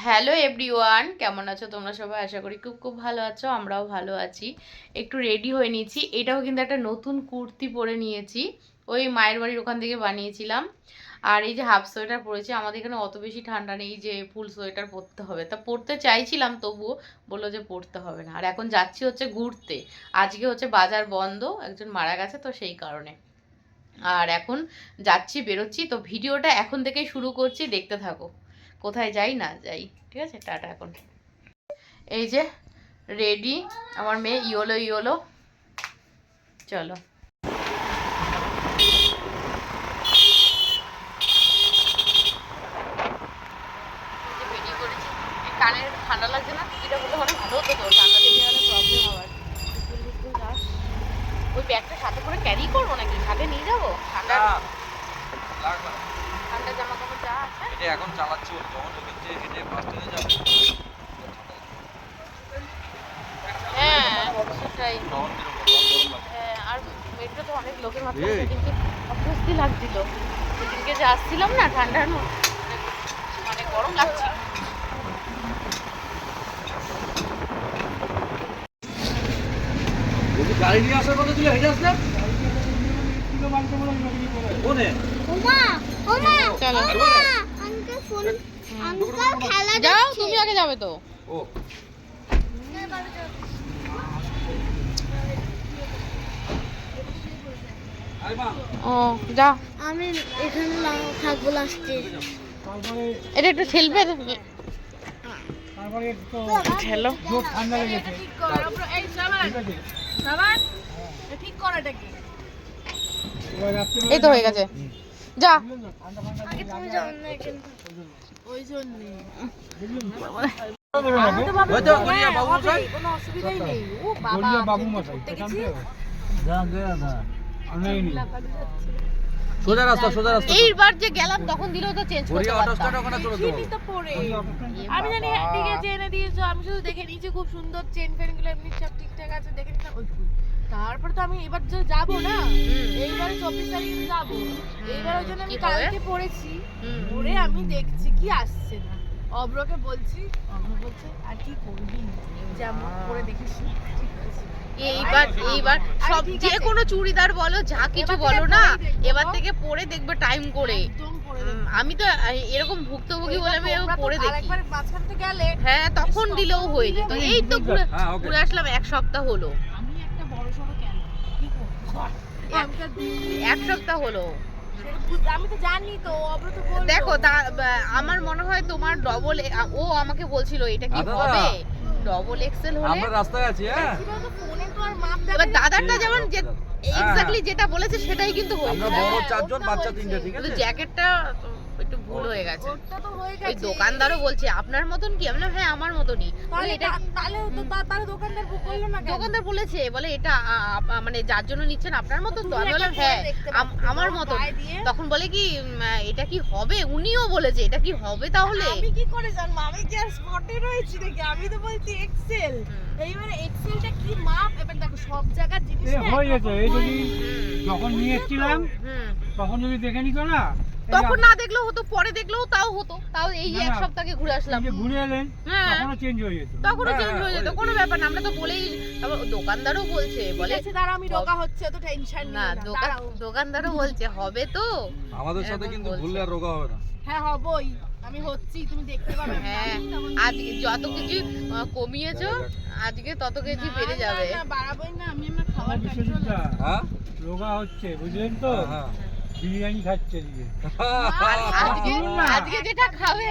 Hello everyone, কেমন আছো তোমরা সবাই? আশা করি খুব খুব ভালো আছো, আমরাও ভালো আছি। একটু রেডি হয়ে নিয়েছি। এটাও কিন্তু একটা নতুন কুর্তি পরে নিয়েছি, ওই মায়ের বাড়ির ওখান থেকে বানিয়েছিলাম। আর এই যে হাফ সোয়েটার পরেছি, আমাদের এখানে অত বেশি ঠান্ডা নেই যে ফুল সোয়েটার পরতে হবে, তা পরতে চাইছিলাম, তবুও বললো যে পরতে হবে না। আর এখন যাচ্ছি হচ্ছে ঘুরতে, আজকে হচ্ছে বাজার বন্ধ, একজন মারা গেছে তো সেই কারণে। আর এখন যাচ্ছি, বেরোচ্ছি, তো ভিডিওটা এখন থেকেই শুরু করছি, দেখতে থাকো কোথায় যাই না যাই। ঠিক আছে, টাটা। এখন এই যে রেডি আমার মেয়ে, ইয়োলো ইয়োলো, চলো। বেরিয়ে পড়েছি। কানে ঠান্ডা লাগছে না? এটা বললে অনেক ভালো হতো, তো ঠান্ডা লেগে গেলে প্রবলেম আবার। ওই ব্যাগটা সাথে করে ক্যারি করবো নাকি সাথে নিয়ে যাবো? ঠান্ডা ঠান্ডা জামা কাপড় যা আছে এটা এখন চালাচ্ছি, যখন দেখেছে হেঁটে বাস স্ট্যান্ডে যাবে। হ্যাঁ সেটাই। তখন কিরকম গরম লাগে। হ্যাঁ, আর মেট্রো তো অনেক লোকের মাধ্যমে সেদিনকে অস্বস্তি লাগছিল। সেদিনকে যে আসছিলাম না, ঠান্ডার মানে গরম লাগছিল। যদি গাড়ি নিয়ে আসার কথা ছিল হেঁটে আসলাম। কোনে? চলো যাও, তুমি আগে যাবে তো। ও আরে মা, ও যা, আমি এখানে থাকবো লাস্টে। এটা একটু ঠেলবে। ঠেলো। এই তো হয়ে গেছে, যা। ওই জন্য ওই তো গড়িয়া বাবু মশাই। কোনো অসুবিধাই নেই। ও বাবা ঘুরতে গেছি। সোজা রাস্তা, সোজা রাস্তা। এইবার যে গেলাম তখন দিলেও তো চেঞ্জ করতে গড়িয়া অটো স্ট্যান্ড পারতাম। ওখানে চলে তো। চিনি তো পরে আমি জানি ঠিক আছে এনে দিয়েছো, আমি শুধু দেখে নিয়েছি খুব সুন্দর চেন ফেন গুলো এমনি সব ঠিকঠাক আছে দেখে নিলাম ওইটুকুই। তারপর তো আমি এবার যে যাবো না, এইবারে 24 তারিখ যাবো, এইবার ওই জন্য আমি কি হবে? কালকে পড়েছি, পরে আমি দেখছি কি আসছে না। অব্রকে বলছি, অব্র বলছে আর কি করবি, যেমন করে দেখিস ঠিক আছে। এইবার সব ঠিক যে আছে। কোনো চুড়িদার বলো, যা কিছু এবার বলো থেকে না, পরেই দেখবো। এবার থেকে পরে দেখবে টাইম করে। একদম পরে দেখবো। আমি তো এরকম ভুক্তভোগী বলে আমি এরকম পরে দেখি। আরেকবার মাঝখান থেকে গেলে হ্যাঁ, তখন দিলেও হয়ে যেত। এই তো ঘুরে হ্যাঁ, ওকে। ঘুরে আসলাম, এক সপ্তাহ হলো। আমি একটা বড় সড়ো কেন কি করব আমাকে এক সপ্তাহ হলো। আমি তো জানি তো, অব্র তো বললো। দেখো আমার মনে হয় তোমার ডবল, ও আমাকে বলছিল এটা কি দাদা, হবে ডবল এক্সেল হলে। আমরা রাস্তায় আছি। হ্যাঁ, কি বলতো, ফোনে তো আর মাপ এবার দেখা দাদারটা ঠিক যেমন আছে, যে হ্যাঁ, এক্স্যাক্টলি যেটা বলেছে সেটাই কিন্তু আমরা হয়েছে। বড় হ্যাঁ, চারজন, ওটা বাচ্চা হয়েছে। তিনটে, ঠিক কিন্তু আছে। জ্যাকেটটা একটু ভুল হয়ে গেছে। ওটা তো হয়ে ওই গেছে। দোকানদারও বলছে আপনার মতন কি, আমি বললাম হ্যাঁ আমার মতনই। বলে তাহলে এটা তাহলে তো তাহলে দোকানদার বললো না কেন? দোকানদার বলেছে, বলে এটা মানে যার জন্য নিচ্ছেন আপনার মতন তো। তুমি আমি একটা বললাম পরে হ্যাঁ দেখতে পাচ্ছো, আমার তোমার মতন। গায়ে দিয়ে। তখন বলে কি এটা কি হবে, উনিও বলেছে এটা কি হবে তাহলে। আমি কি করে জানবো, আমি কি আর স্পটে রয়েছি নাকি? আমি তো বলছি এক্সেল। এইবারে এক্সেলটা কি মাপ, এবার দেখো সব জায়গার জিনিস হয়ে যেত। এই যদি হুম, যখন নিয়ে এসেছিলাম হুম। তখন যদি দেখে নিত না, এই তখন না দেখলেও হতো, পরে দেখলেও তাও হতো। তাও এই যে না, এক না, সপ্তাহে ঘুরে আসলাম, যে ঘুরে এলেন হ্যাঁ তখনও চেঞ্জ হয়ে যেত। তখনও চেঞ্জ হ্যাঁ, হয়ে যেত, হয়ে কোনো যেত। ব্যাপার না। আমরা তো বলেই, আবার দোকানদারও বলছে, বলে ঠিক আছে, দাঁড়াও আমি রোগা হচ্ছে, তো টেনশন না, নিও না, দাঁড়াও। দোকানদারও বলছে হবে তো। আমাদের সাথে এরকম কিন্তু বলছে। ভুললে আর রোগা হবে না। হ্যাঁ হবই, আমি হচ্ছি, তুমি দেখতে পাবে। হ্যাঁ, আজকে যত কিছু কমিয়েছো, আজকে তত কেজি বেড়ে যাবে। না বাড়াবোই না, আমি আমার খাবার আমার কন্ট্রোল বিশ্বজিৎদা হ্যাঁ, রোগা হচ্ছে, বুঝলেন তো, হ্যাঁ, বিরিয়ানি খাচ্ছে দিকে। আজকে আজকে যেটা খাবে,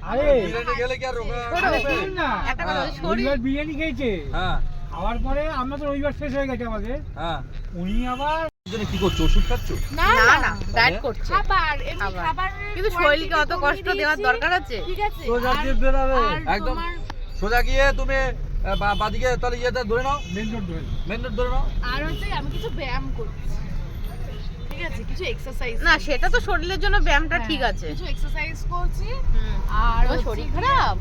আরে বিরিয়ানি গেলে কি আর রোগা শোনো, হবে? শুনুন না, একটা কথা হ্যাঁ, শরীর, রবিবার বিরিয়ানি খেয়েছে, হ্যাঁ, খাওয়ার পরে আমরা তো রবিবার শেষ হয়ে গেছে আমাদের, হ্যাঁ। উনি আবার তুমি কি করছো, ওষুধ খাচ্ছ? না না না ডায়েট করছে। খাবার এমনি খাবার। খাবার কিন্তু শরীরকে অত কষ্ট দেওয়ার দরকার আছে? ঠিক আছে, সোজা দিয়ে বেরোবে। একদম। তোমার সোজা গিয়ে তুমি বাদিকে তাহলে ইয়েটা ধরে নাও, মেন রোড ধরে। মেন রোড ধরে নাও। আর হচ্ছে আমি কিছু ব্যায়াম করছি, ঠিক আছে, কিছু এক্সারসাইজ না সেটা তো শরীরের জন্য ব্যায়ামটা ঠিক আছে। কিছু এক্সারসাইজ করছি। হুম। আর তোমার হচ্ছে শরীর গিয়ে- খারাপ?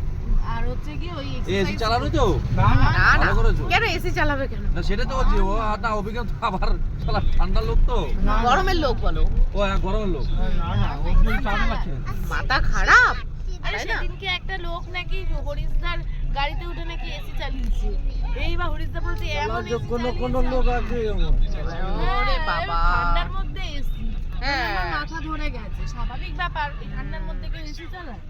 আর হচ্ছে কি ওই এসি এক্সারসাইজ চালানো তো? না না, না না, ভালো করেছো। কেন এসি চালাবে কেন? না সেটা তো বলছি, ও আর না অভিজ্ঞতা আবার শালা ঠান্ডা লোক তো। না, গরমের লোক বলো। ও হ্যাঁ, গরমের লোক। না না, ও কিন্তু চালু আছে। মাথা খারাপ? আরে তাই না? সেদিনকে একটা লোক নাকি হরিশদার গাড়িতে উঠে নাকি এসি চালিয়েছে। এইবার হরিশদা বলছে এমন AC কোনো চালিয়েছে। লোক আছে এমন। ওরে হ্যাঁ, বাবা। ঠান্ডার মধ্যে এসি। হ্যাঁ। আমার মাথা ধরে গেছে। স্বাভাবিক ব্যাপার, এই ঠান্ডার মধ্যে কেউ এসি চালায়?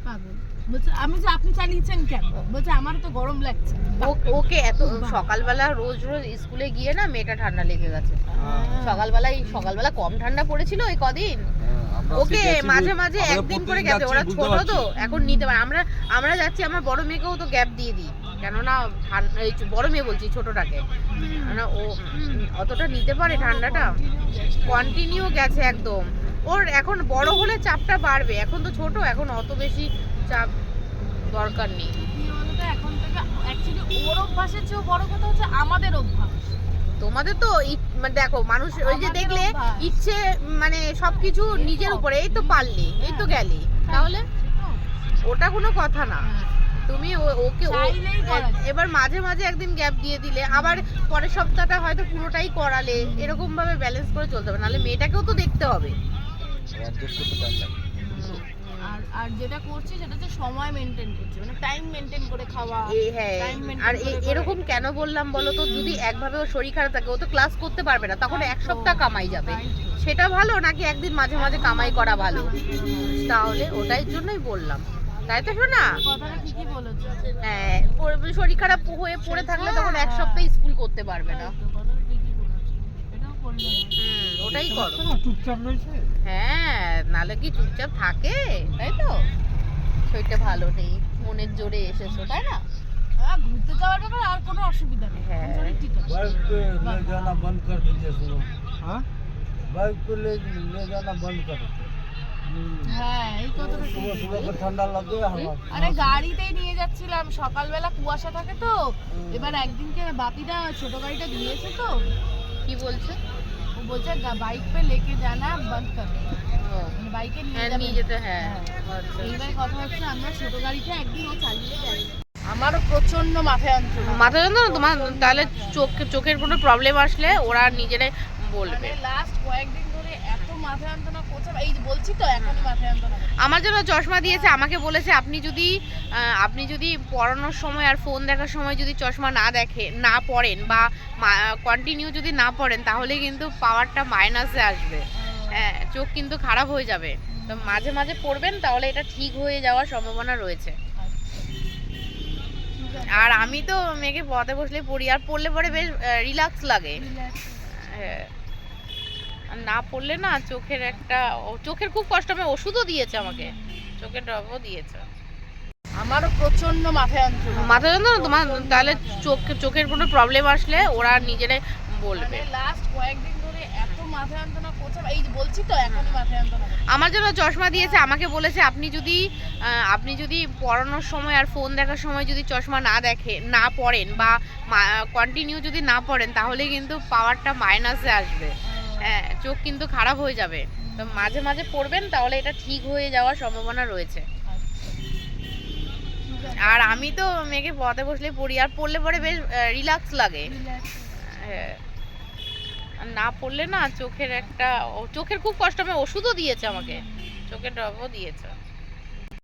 পাগল। বলছে আমি যে আপনি চালিয়েছেন কেন? বলছে আমার তো গরম লাগছে। ওকে এত সকালবেলা রোজ রোজ স্কুলে গিয়ে না মেয়েটা ঠান্ডা লেগে গেছে। সকালবেলা কম ঠান্ডা পড়েছিল ওই কদিন। ওকে মাঝে মাঝে একদিন করে গ্যাপ, ওরা ছোট তো এখন নিতে পারে। আমরা যাচ্ছি, আমার বড় মেয়েকেও তো গ্যাপ দিয়ে দিই, কেননা এই বড় মেয়ে বলছি ছোটটাকে, কেননা ও অতটা নিতে পারে ঠান্ডাটা। কন্টিনিউ গেছে একদম। ওর এখন বড় হলে চাপটা বাড়বে, এখন তো ছোট, এখন অত বেশি চাপ দরকার নেই। কি বলতো এখন থেকে অ্যাকচুয়ালি ওর অভ্যাসের চেয়েও বড় কথা হচ্ছে আমাদের অভ্যাস। তোমাদের তো মানে দেখো মানুষ ওই যে আমাদের দেখলে অভ্যাস। ইচ্ছে মানে সবকিছু নিজের উপরে, এই তো পারলে, এই তো গেলে, তাহলে ওটা কোনো কথা না। তুমি ওকে চাইলেই করা যায়। এবার মাঝে মাঝে একদিন গ্যাপ দিয়ে দিলে, আবার পরের সপ্তাহটা হয়তো পুরোটাই করালে, এরকম ভাবে ব্যালেন্স করে চলতে হবে, নাহলে মেয়েটাকেও তো দেখতে হবে। আর যেটা করছি সেটা হচ্ছে সময় মেনটেন করছি, মানে টাইম মেনটেন করে খাওয়া। হ্যাঁ, time maintain আর করে এরকম কেন বললাম বলো তো, যদি একভাবে ওর শরীর খারাপ থাকে ও তো ক্লাস করতে পারবে না, তখন এক সপ্তাহ কামাই যাবে। সেটা ভালো নাকি একদিন মাঝে মাঝে কামাই করা ভালো? তাহলে ওটাই জন্যই বললাম, তাই তো শোনা? কথাটা ঠিকই বলেছো। হ্যাঁ, শরীর খারাপ হয়ে পড়ে থাকলে তখন এক সপ্তাহ স্কুল করতে পারবে না। কথাটা ঠিকই বলেছো, এটাও করলে ওটাই করো। চুপচাপ রয়েছে। হ্যাঁ, নালে কি চুপচাপ থাকে? তাই তো, শরীরটা ভালো নেই, মনের জোরে এসেছো, তাই না? ঘুরতে যাওয়ার ব্যাপারে আর কোনো অসুবিধা নেই, হ্যাঁ। শরীর ঠিক আছে। बाइक पे ले जाना बंद कर दीजिए सुनो। हाँ? बाइक पे ले जाना बंद कर दीजिए। হ্যাঁ, এই কথাটা ঠিক। सुबह सुबह को ठंडा लग गया हवा। আরে গাড়িতেই নিয়ে যাচ্ছিলাম, সকালবেলা কুয়াশা থাকে তো। এবার একদিনকে বাপিদা ছোট গাড়িটা দিয়েছে তো, কি বলছে? ও বলছে বাইক পে লেকে জানা বন্ধ কর, ও, মানে বাইকে নিয়ে হ্যাঁ, যাবে। নিয়ে যেতে, হ্যাঁ। আচ্ছা। এইবার কথা হচ্ছে আমরা ছোট গাড়িটা একদিন ও চালিয়ে যাই। আমারও প্রচন্ড মাথায় যন্ত্রণা। মাথা যন্ত্রণা তোমার? তাহলে চোখের কোনো প্রবলেম আসলে ওরা নিজেরাই বলবে। মানে লাস্ট কয়েকদিন ধরে এত মাথা যন্ত্রণা করছে, এই যে বলছি তো এখনই মাথা যন্ত্রণা করছে। আমার জন্য চশমা দিয়েছে, আমাকে বলেছে আপনি যদি পড়ানোর সময় আর ফোন দেখার সময় যদি চশমা না পড়েন বা কন্টিনিউ যদি না পড়েন, তাহলে কিন্তু পাওয়ারটা মাইনাসে আসবে। হ্যাঁ, চোখ কিন্তু খারাপ হয়ে যাবে। তো মাঝে মাঝে পড়বেন, তাহলে এটা ঠিক হয়ে যাওয়ার সম্ভাবনা রয়েছে। আর আমি তো মেয়েকে পড়াতে বসলে পড়ি, আর পড়লে পরে বেশ রিল্যাক্স লাগে। হ্যাঁ, আর না পড়লে না চোখের খুব কষ্ট। আমি ওষুধও দিয়েছে আমাকে, চোখের ড্রপও দিয়েছে। আমারও প্রচন্ড মাথা যন্ত্রণা। মাথা যন্ত্রণা তোমার? তাহলে চোখের কোনো প্রবলেম আসলে ওরা নিজেরাই বলবে। মানে লাস্ট কয়েকদিন ধরে এত মাথা যন্ত্রণা করছে, এই যে বলছি তো এখনই মাথা যন্ত্রণা করছে। আমার জন্য চশমা দিয়েছে, আমাকে বলেছে আপনি যদি পড়ানোর সময় আর ফোন দেখার সময় যদি চশমা না পড়েন বা কন্টিনিউ যদি না পড়েন, তাহলে কিন্তু পাওয়ারটা মাইনাসে আসবে। হ্যাঁ, চোখ কিন্তু খারাপ হয়ে যাবে। তো মাঝে মাঝে পড়বেন, তাহলে এটা ঠিক হয়ে যাওয়ার সম্ভাবনা রয়েছে। আর আমি তো মেয়েকে পড়াতে বসলে পড়ি, আর পড়লে পরে বেশ রিল্যাক্স লাগে। হ্যাঁ, আর না পড়লে না চোখের খুব কষ্ট। আমি ওষুধও দিয়েছে আমাকে, চোখের ড্রপও দিয়েছে।